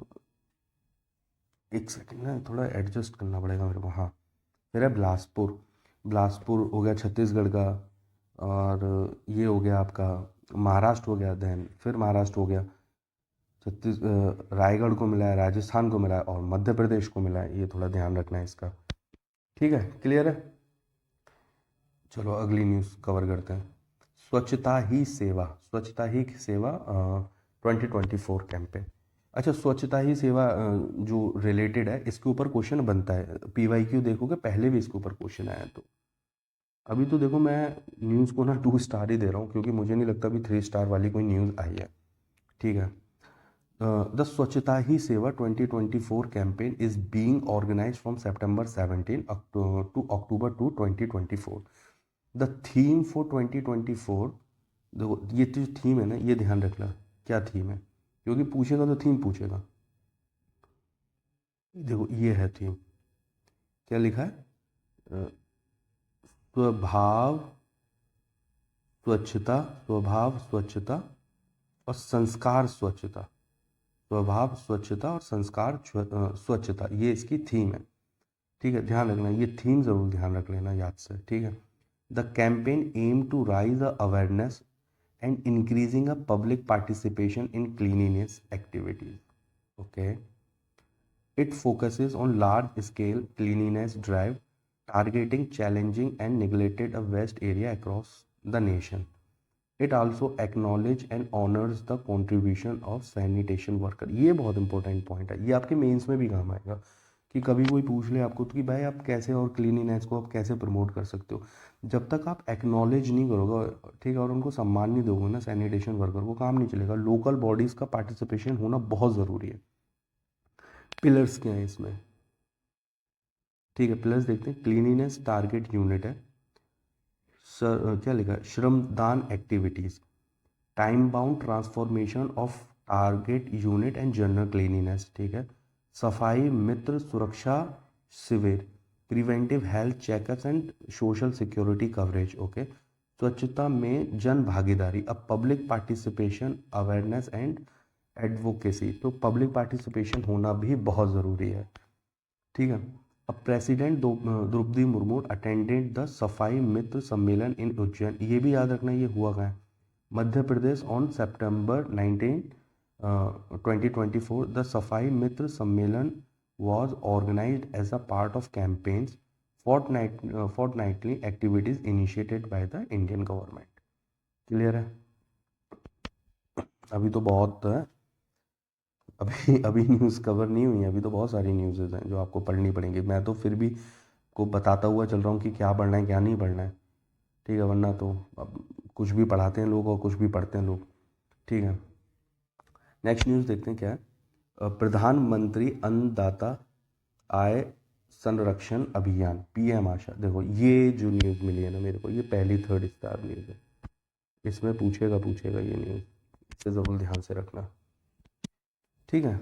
एक सेकंड ना थोड़ा एडजस्ट करना पड़ेगा मेरे को, हाँ। फिर है बिलासपुर, बिलासपुर हो गया छत्तीसगढ़ का, और ये हो गया आपका महाराष्ट्र हो गया, देन फिर महाराष्ट्र हो गया, रायगढ़ को मिला है, राजस्थान को मिला है और मध्य प्रदेश को मिला है। ये थोड़ा ध्यान रखना है इसका, ठीक है। क्लियर है? चलो अगली न्यूज़ कवर करते हैं। स्वच्छता ही सेवा, स्वच्छता ही सेवा 2024 कैंपेन। अच्छा, स्वच्छता ही सेवा जो रिलेटेड है इसके ऊपर क्वेश्चन बनता है, PYQ देखोगे पहले भी इसके ऊपर क्वेश्चन आया। तो अभी तो देखो मैं न्यूज़ को ना 2 स्टार ही दे रहा हूँ, क्योंकि मुझे नहीं लगता अभी 3 स्टार वाली कोई न्यूज़ आई है। ठीक है। द स्वच्छता Hi Seva 2024 campaign is being organised from September 17 to October 2 2024। The theme for 2024, देखो ये जो थीम है ना, ये ध्यान रखना क्या थीम है, क्योंकि पूछेगा तो थीम पूछेगा। देखो ये है थीम, क्या लिखा है, स्वभाव स्वच्छता, स्वभाव स्वच्छता और संस्कार स्वच्छता, स्वभाव स्वच्छता और संस्कार स्वच्छता, ये इसकी थीम है। ठीक है, ध्यान रखना, ये थीम ज़रूर ध्यान रख लेना याद से। ठीक है। The campaign aim to raise a awareness and increasing a public participation in cleanliness activities. Okay. It focuses on large-scale cleanliness drive targeting challenging and neglected waste area across the nation. It also acknowledges and honors the contribution of sanitation worker। ये बहुत important point है, ये आपके mains में भी काम आएगा कि कभी कोई पूछ ले आपको तो कि भाई आप कैसे और क्लीनिनेस को आप कैसे प्रमोट कर सकते हो। जब तक आप एक्नॉलेज नहीं करोगे, ठीक है, और उनको सम्मान नहीं दोगे ना सैनिटेशन वर्कर को, काम नहीं चलेगा। लोकल बॉडीज़ का पार्टिसिपेशन होना बहुत ज़रूरी है। पिलर्स क्या है इसमें, ठीक है, प्लस देखते हैं। क्लीनिनेस टारगेट यूनिट है, सर क्या लिखा है, shramdaan activities, time bound transformation of target unit and general cleanliness. ठीक है। Safai Mitra Suraksha Shivir, preventive health checkups and social security coverage. Okay. स्वच्छता में जन भागीदारी, अब public participation awareness and advocacy, तो पब्लिक पार्टिसिपेशन होना भी बहुत ज़रूरी है। ठीक है। अब president Draupadi Murmu attended the Safai Mitra सम्मेलन इन उज्जैन, ये भी याद रखना ये हुआ कहाँ है, Madhya Pradesh on September 19 2024। The Safai Mitra सम्मेलन was organized as a part of campaigns fortnightly activities initiated by the Indian government। Clear है। अभी तो बहुत है, अभी अभी न्यूज़ कवर नहीं हुई है, अभी तो बहुत सारी न्यूज़ हैं जो आपको पढ़नी पड़ेंगी। मैं तो फिर भी को बताता हुआ चल रहा हूँ कि क्या पढ़ना है क्या नहीं पढ़ना है। ठीक है, वरना तो अब कुछ भी पढ़ाते हैं लोग और कुछ भी पढ़ते हैं लोग। ठीक है। नेक्स्ट न्यूज़ देखते हैं क्या है। प्रधानमंत्री अन्नदाता आय संरक्षण अभियान PM आशा, देखो ये जो न्यूज़ मिली है ना मेरे को, ये पहली 3 स्टार न्यूज़ है। इसमें पूछेगा पूछेगा ये न्यूज़, इसे ज़रूर ध्यान से रखना। ठीक है।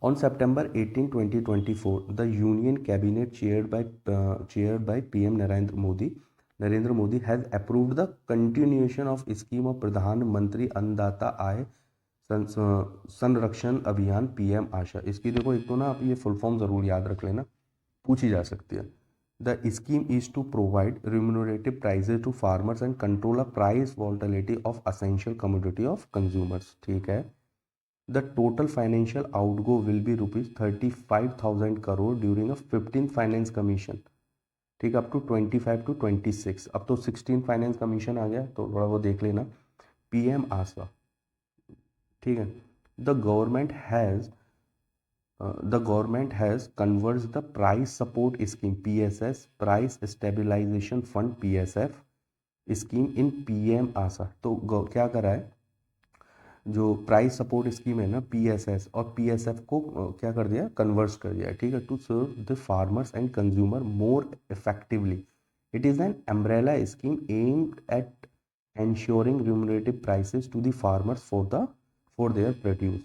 On September 18, 2024, the Union Cabinet chaired by PM Narendra Modi has approved the continuation of scheme of Pradhan Mantri Annadata Aay संरक्षण अभियान PM आशा। इसकी देखो एक तो ना आप ये फुल फॉर्म ज़रूर याद रख लेना, पूछी जा सकती है। The scheme is to provide remunerative prices to farmers and control a price volatility of essential commodity of consumers. ठीक है। The total financial outgo will be rupees 35,000 crore during a 15th finance commission. ठीक है, up to 25 to 26, अब तो 16 finance commission आ गया तो थोड़ा वो देख लेना। PM आशा। ठीक है। The government has converts the price support scheme PSS, price stabilisation fund PSF scheme in PM Aasha. तो क्या करा है, जो प्राइस सपोर्ट स्कीम है ना PSS और PSF को क्या कर दिया, कन्वर्स कर दिया है। ठीक है। To serve the farmers and consumer more effectively, it is an umbrella scheme aimed at ensuring remunerative prices to the farmers for their produce।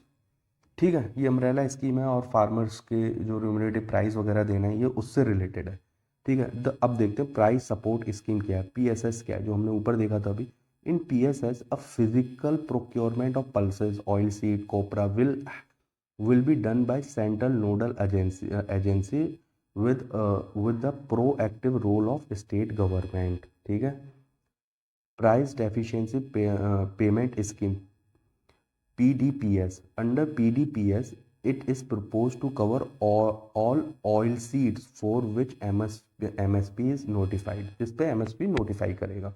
ठीक है, ये अम्ब्रेला स्कीम है और फार्मर्स के जो रिम्यूनरेटिव प्राइस वगैरह देना है ये उससे रिलेटेड है। ठीक है। अब देखते हैं प्राइस सपोर्ट स्कीम क्या है, PSS क्या है, जो हमने ऊपर देखा था अभी। In PSS, a physical procurement of pulses, oilseed, copra will be done by central nodal agency with the proactive role of state government। ठीक है। Price deficiency payment scheme PDPS, under PDPS it is proposed to cover all oil seeds for which MSP is notified। इस पे MSP notify करेगा।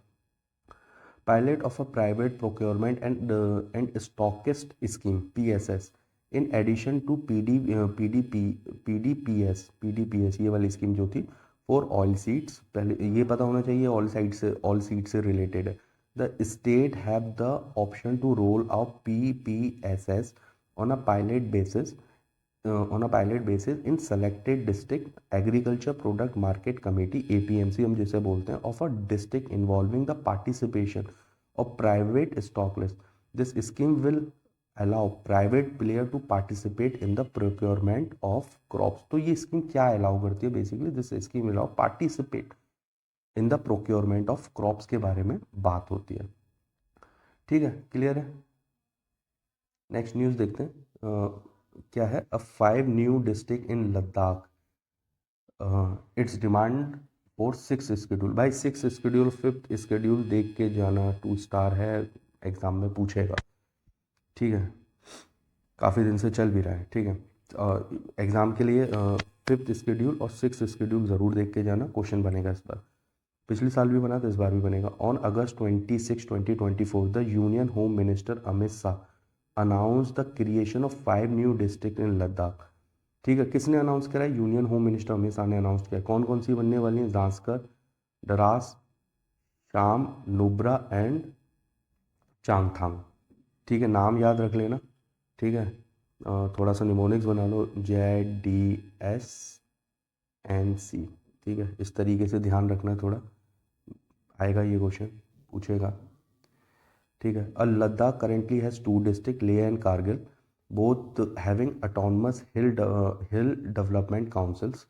pilot of a private procurement and stockist scheme PSS in addition to PDPS ये वाली scheme जो थी for oil seeds, पहले ये पता होना चाहिए ऑल सीड से रिलेटेड है। The state have the option to roll out PPSS on a pilot basis in selected district agriculture product market committee APMC हम जिसे बोलते हैं of a district involving the participation of private stock list. This scheme will allow private player to participate in the procurement of crops. तो ये scheme क्या allow करती है basically? This scheme allow participate in the procurement of crops के बारे में बात होती है। ठीक है, क्लियर है। नेक्स्ट न्यूज़ देखते हैं क्या है। अ 5 new district in Ladakh, it's demand for 6 schedule. भाई 6 स्केड्यूल, 5th स्केड्यूल देख के जाना, 2 स्टार है, एग्जाम में पूछेगा। ठीक है, काफ़ी दिन से चल भी रहा है। ठीक है, एग्ज़ाम के लिए 5th स्केड्यूल और 6th स्केड्यूल ज़रूर देख के जाना, क्वेश्चन बनेगा इस बार। पिछले साल भी बना था, इस बार भी बनेगा। On August 26, 2024 the union home minister Amit Shah announce the creation of 5 new district in Ladakh. ठीक है, किसने अनाउंस करा है? Union home minister Amit Shah ने अनाउंस किया। कौन कौन सी बनने वाली हैं? जांस्कर, डरास, शाम, नुब्रा एंड चांगथांग। ठीक है, नाम याद रख लेना। ठीक है, थोड़ा सा निमोनिक्स बना लो, ZDSNC। ठीक है, इस तरीके से ध्यान रखना, थोड़ा आएगा ये क्वेश्चन, पूछेगा। ठीक है, uh Ladakh currently has 2 district, Leh and Kargil, both having autonomous hill development councils.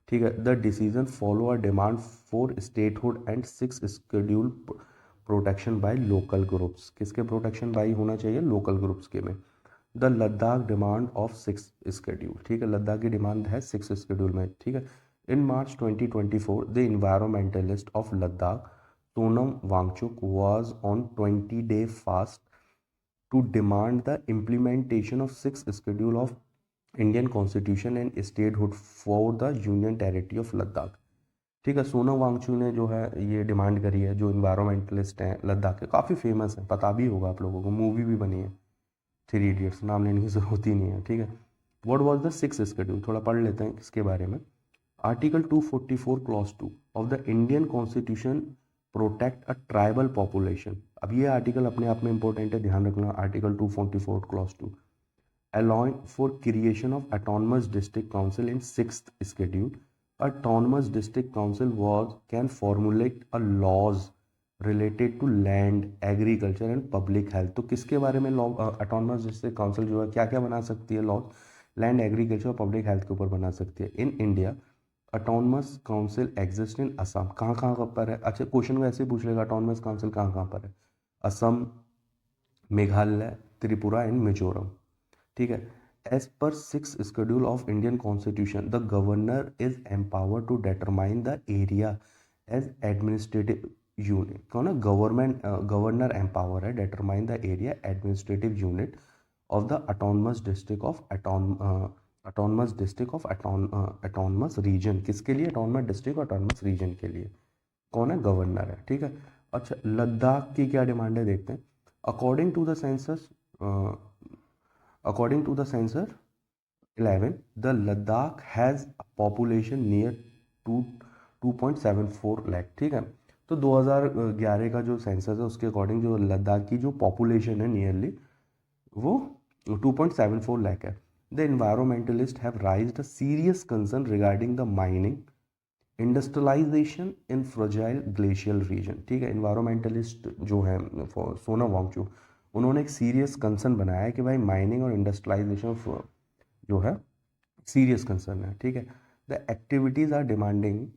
ठीक है, the decision follow a demand for statehood and 6 schedule protection by local groups. किसके प्रोटेक्शन बाई होना चाहिए? लोकल ग्रुप्स के में। The Ladakh demand of 6 schedule. ठीक है, लद्दाख की डिमांड है 6 स्केड्यूल में। ठीक है, in March 2024 the environmentalist of Ladakh Sonam Wangchuk was on 20-day fast to demand the implementation of 6th schedule of Indian Constitution and statehood for the Union Territory of Ladakh। ठीक है, सोनम वांगचुक ने जो है ये डिमांड करी है, जो इन्वायरमेंटलिस्ट हैं लद्दाख के, काफ़ी फेमस है, पता भी होगा आप लोगों को, मूवी भी बनी है 3 इडियट्स, नाम लेने की ज़रूरत ही नहीं है। ठीक है, what was the 6th schedule, थोड़ा पढ़ लेते हैं इसके बारे में। Article 244 clause 2 of the Indian constitution protect a tribal population. अब ये आर्टिकल अपने आप में इंपॉर्टेंट है, ध्यान रखना। Article 244 clause 2 allowing for creation of autonomous district council in 6th schedule. Autonomous district council was can formulate a laws related to land, agriculture and public health। तो किसके बारे में लॉ ऑटोनमस डिस्ट्रिक्ट काउंसिल जो है क्या क्या बना सकती है? लॉज, लैंड, एग्रीकल्चर और पब्लिक हेल्थ के ऊपर बना सकती है। In India autonomous council exist in Assam. कहाँ कहाँ पर है? अच्छा, क्वेश्चन को ऐसे पूछ लेगा, ऑटोनमस काउंसिल कहाँ कहाँ पर है? असम, मेघालय, त्रिपुरा एंड मिजोरम। ठीक है, as per 6th schedule of Indian constitution the governor is empowered to determine the area as administrative unit. कौन है? गवर्नर एम्पावर है determine the area administrative unit of the autonomous district of autonomous region. किसके लिए? Autonomous district autonomous reason के लिए। कौन है? Governor है। ठीक है, अच्छा लद्दाख की क्या डिमांड है देखते हैं। According to the census According to the census 11, the Ladakh has a population near to 2.74 lakh। ठीक है, तो 2011 का जो सेंसस है उसके अकॉर्डिंग जो लद्दाख की जो पॉपुलेशन है नियरली वो 2.74 लाख है। The environmentalist have raised a serious concern regarding the mining industrialisation in fragile glacial region. ठीक है, इन्वायरमेंटलिस्ट जो है सोनम वांगचुक, उन्होंने एक सीरियस कंसर्न बनाया है कि भाई माइनिंग और इंडस्ट्रियलाइजेशन ऑफ जो है सीरियस कंसर्न है। ठीक है, the activities are demanding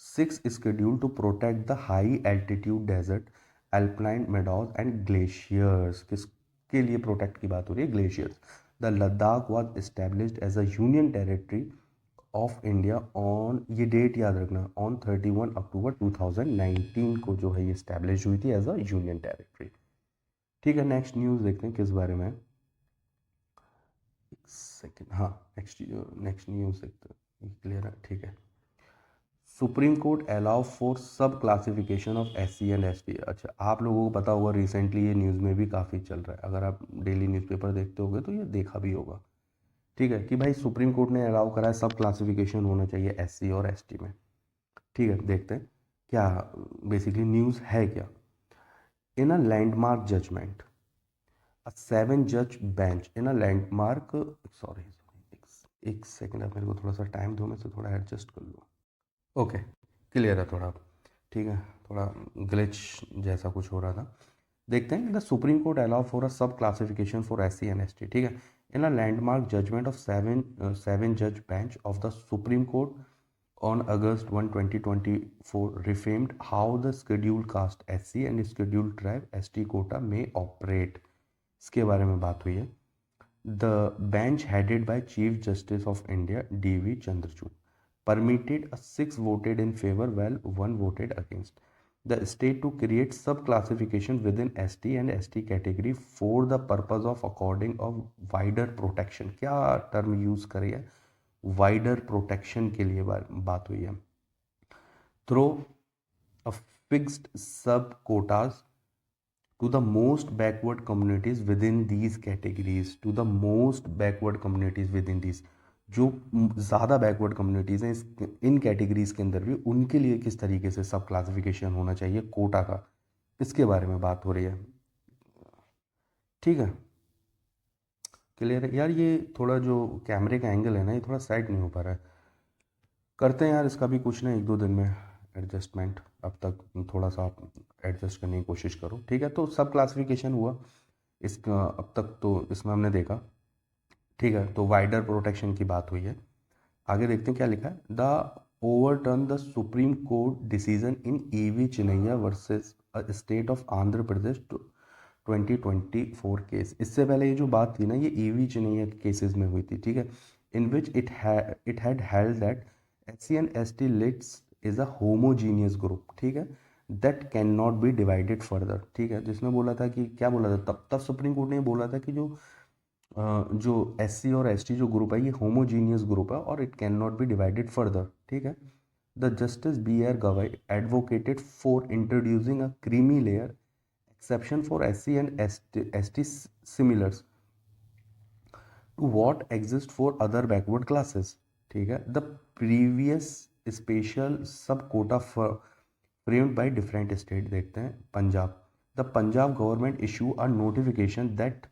6th schedule to protect the high altitude desert, alpine meadows and glaciers. किसके लिए प्रोटेक्ट की बात हो रही है? Glaciers. The Ladakh was established as a union territory of India on, ये डेट याद रखना, ऑन 31 अक्टूबर 2019 को जो है ये इस्टेब्लिश हुई थी एज अ यूनियन टेरिटरी। ठीक है, नेक्स्ट न्यूज़ देखते हैं किस बारे में। एक सेकेंड, हाँ नेक्स्ट न्यूज़ देखते हैं, क्लियर है। ठीक है, सुप्रीम कोर्ट अलाउ फॉर सब classification of SC and ST। अच्छा, आप लोगों को पता होगा रिसेंटली ये न्यूज़ में भी काफ़ी चल रहा है, अगर आप डेली न्यूज़पेपर देखते होगे तो ये देखा भी होगा। ठीक है, कि भाई सुप्रीम कोर्ट ने अलाउ करा है सब क्लासिफिकेशन होना चाहिए SC और ST में। ठीक है, देखते हैं क्या बेसिकली न्यूज़ है क्या। In a landmark judgment, a 7 judge bench in a landmark, sorry एक सेकेंड, आप मेरे को थोड़ा सा टाइम दो, मैं से थोड़ा एडजस्ट कर लूँ। ओके, क्लियर है थोड़ा। ठीक है, थोड़ा ग्लिच जैसा कुछ हो रहा था। देखते हैं, the Supreme Court allow for a subclassification for SC and ST। ठीक है, in a landmark judgment of seven जज bench of the Supreme Court on August 1, 2024 reaffirmed how the scheduled caste SC and scheduled tribe ST quota may operate। इसके बारे में बात हुई है। The bench headed by Chief Justice of India D.V. Chandrachud permitted 6 voted in favor while 1 voted against the state to create sub-classification within ST and ST category for the purpose of according of wider protection। क्या term use करी है, wider protection के लिए बात हुई है। Throw a fixed सब Kota's to the most backward communities within these categories, to the most backward communities within these, जो ज़्यादा बैकवर्ड कम्युनिटीज़ हैं इन कैटेगरीज के अंदर भी, उनके लिए किस तरीके से सब क्लासिफिकेशन होना चाहिए कोटा का, इसके बारे में बात हो रही है। ठीक है, क्लियर है यार। ये थोड़ा जो कैमरे का एंगल है ना, ये थोड़ा सेट नहीं हो पा रहा है। करते हैं यार इसका भी कुछ ना, 1-2 दिन में एडजस्टमेंट। अब तक थोड़ा सा आप एडजस्ट करने की कोशिश करो। ठीक है, तो सब क्लासिफिकेशन हुआ इसका अब तक, तो इसमें हमने देखा। ठीक है, तो वाइडर प्रोटेक्शन की बात हुई है। आगे देखते हैं क्या लिखा है। The overturn the Supreme Court decision in EV Chinnaiah versus state of Andhra Pradesh 2024 case. इससे पहले ये जो बात थी ना, ये EV चिनैया के केसेस में हुई थी। ठीक है, in which it had held that SC and ST list is a homogeneous group. ठीक है, that can not be divided further. ठीक है, जिसमें बोला था कि क्या बोला था, तब सुप्रीम कोर्ट ने बोला था कि जो SC और ST जो ग्रुप है, ये होमोजीनियस ग्रुप है और it can not be divided further. ठीक है, द जस्टिस BR गवाई advocated for introducing a creamy layer exception for SC and ST similars to what exists for other backward classes। ठीक है, the previous special sub quota framed by different state। देखते हैं Punjab, the Punjab government issue a notification that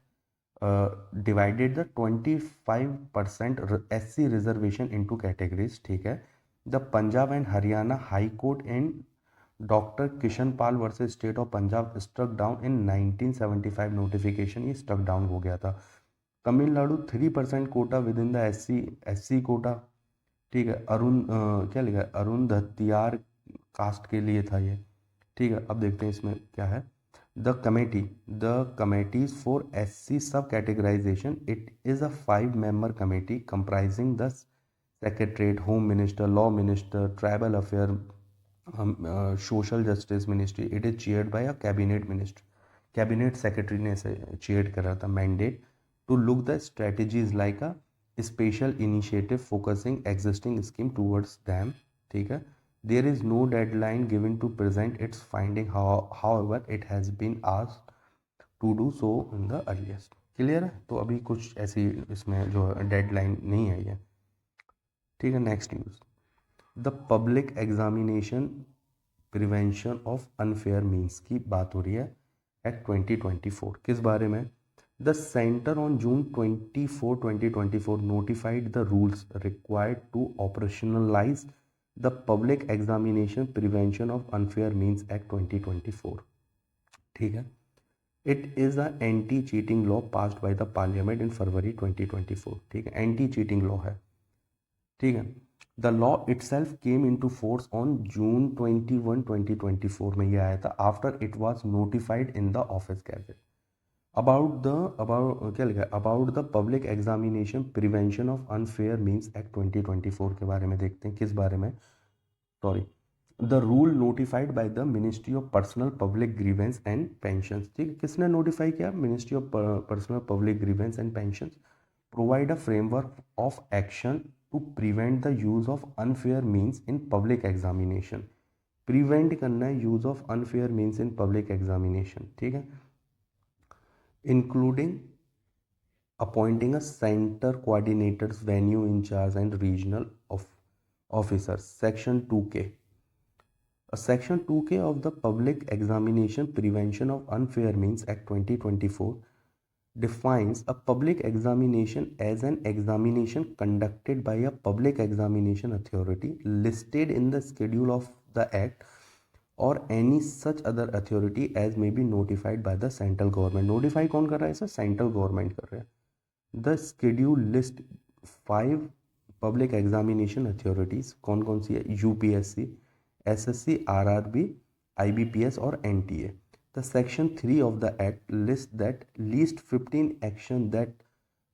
divided the 25% SC reservation into categories। ठीक है, the Punjab and Haryana High Court and doctor Kishan Pal versus state of Punjab struck down in 1975 notification, ये struck down हो गया था। Tamil Nadu 3% quota within the SC quota. ठीक है, क्या लिखा है, अरुण धतियार कास्ट के लिए था ये। ठीक है, अब देखते हैं इसमें क्या है। The committees for SC sub categorisation, it is a 5 member committee comprising the secretariat, home minister, law minister, tribal affair, social justice ministry. It is chaired by a cabinet minister, cabinet secretary ने इसे chair करा था। Mandate to look the strategies like a special initiative focusing existing scheme towards them. ठीक है, there is no deadline given to present its finding, however it has been asked to do so in the earliest. Clear है, तो अभी कुछ ऐसी इसमें जो deadline नहीं है ये। ठीक है, next news, the public examination prevention of unfair means की बात हो रही है एक्ट 2024। किस बारे में, the centre on June 24, 2024 notified the rules required to operationalise the public examination prevention of unfair means act 2024। ठीक है, it is a anti cheating law passed by the parliament in February 2024। ठीक है, anti cheating law है। ठीक है, the law itself came into force on June 21, 2024 में ये आया था, after it was notified in the office gadget. About क्या लिखा है, about the public examination prevention of unfair means act 2024 के बारे में देखते हैं। किस बारे में, sorry, the rule notified by the ministry of personnel public grievance and pension. ठीक है, किसने नोटिफाई किया, ministry of personnel public grievance and pension, provide a framework of action to prevent the use of unfair means in public examination. Prevent करना है use of unfair means in public examination, ठीक है। Including appointing a center coordinators, venue in charge and regional officers. Section 2K. Section 2K of the Public Examination Prevention of Unfair Means Act 2024 defines a public examination as an examination conducted by a public examination authority listed in the schedule of the act or any such other authority as may be notified by the central government. Notify कौन कर रहा है? Sir central government कर रहा है। The schedule list 5 public examination authorities कौन कौन सी है? यूपीएससी, एसएससी, आरआरबी, आईबीपीएस और NTA. The section 3 of the act list that least 15 action that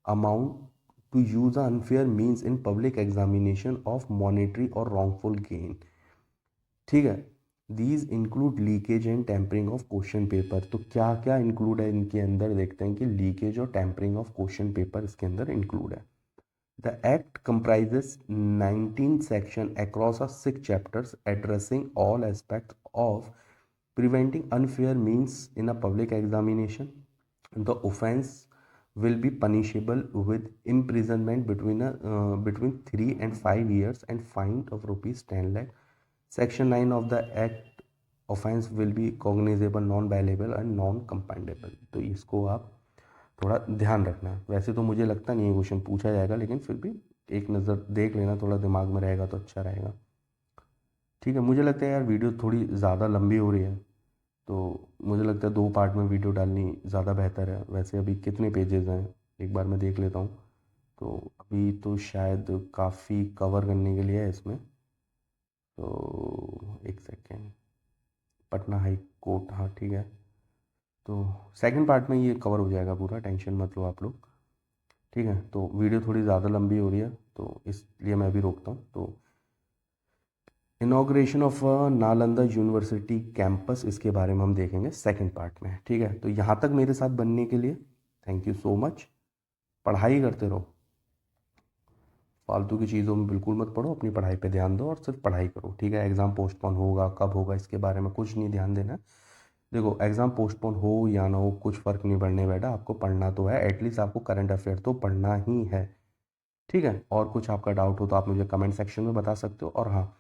amount to use unfair means in public examination of monetary और wrongful gain, ठीक है। These include leakage and tampering of question paper. तो क्या क्या include है इनके अंदर, देखते हैं कि लीकेज और टेम्परिंग ऑफ क्वेश्चन पेपर इसके अंदर इंक्लूड है। The act comprises 19 section across 6 chapters addressing all aspects of preventing unfair means in a public examination. The offense will be punishable with imprisonment between 3 and 5 years and fine of rupees 10 lakh. Section 9 of the Act offense will be cognizable, non-bailable and non-compendable। तो इसको आप थोड़ा ध्यान रखना है। वैसे तो मुझे लगता नहीं है क्वेश्चन पूछा जाएगा, लेकिन फिर भी एक नज़र देख लेना, थोड़ा दिमाग में रहेगा तो अच्छा रहेगा, ठीक है। मुझे लगता है यार वीडियो थोड़ी ज़्यादा लंबी हो रही है, तो मुझे लगता है 2 पार्ट में वीडियो डालनी ज़्यादा बेहतर है। वैसे अभी कितने पेजेस हैं एक बार मैं देख लेता हूँ। तो अभी तो शायद काफ़ी कवर करने के लिए है इसमें। तो एक सेकेंड, पटना हाई कोर्ट, हाँ ठीक है। तो सेकंड पार्ट में ये कवर हो जाएगा पूरा, टेंशन मत लो आप लोग, ठीक है। तो वीडियो थोड़ी ज़्यादा लंबी हो रही है तो इसलिए मैं अभी रोकता हूँ। तो inauguration of Nalanda university campus, इसके बारे में हम देखेंगे सेकंड पार्ट में, ठीक है। तो यहाँ तक मेरे साथ बनने के लिए थैंक यू सो मच। पढ़ाई करते रहो, फालतू की चीज़ों में बिल्कुल मत पढ़ो, अपनी पढ़ाई पे ध्यान दो और सिर्फ पढ़ाई करो, ठीक है। एग्ज़ाम पोस्टपोन होगा, कब होगा, इसके बारे में कुछ नहीं ध्यान देना। देखो एग्ज़ाम पोस्टपोन हो या ना हो कुछ फ़र्क नहीं पड़ने बेटा, आपको पढ़ना तो है, एटलीस्ट आपको करंट अफेयर तो पढ़ना ही है, ठीक है। और कुछ आपका डाउट हो तो आप मुझे कमेंट सेक्शन में बता सकते हो। और हाँ,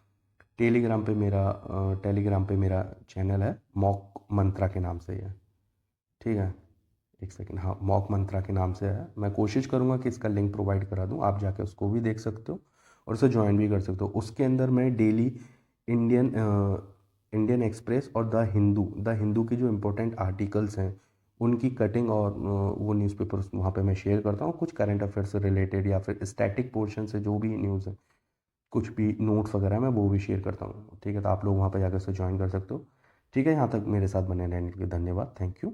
टेलीग्राम पे मेरा चैनल है, मॉक मंत्रा के नाम से है, ठीक है। एक सेकंड, हाँ मॉक मंत्रा के नाम से है। मैं कोशिश करूँगा कि इसका लिंक प्रोवाइड करा दूँ, आप जाके उसको भी देख सकते हो और उसे ज्वाइन भी कर सकते हो। उसके अंदर मैं डेली इंडियन इंडियन एक्सप्रेस और द हिंदू की जो इम्पोर्टेंट आर्टिकल्स हैं उनकी कटिंग और वो न्यूज़पेपर्स वहाँ पे मैं शेयर करता हूँ। कुछ करंट अफेयर से रिलेटेड या फिर स्टैटिक पोर्शन से जो भी न्यूज़ है, कुछ भी नोट्स वगैरह मैं वो भी शेयर करता हूँ, ठीक है। तो आप लोग वहाँ पर जाकर से ज्वाइन कर सकते हो, ठीक है। यहाँ तक मेरे साथ बने रहने के लिए धन्यवाद, थैंक यू।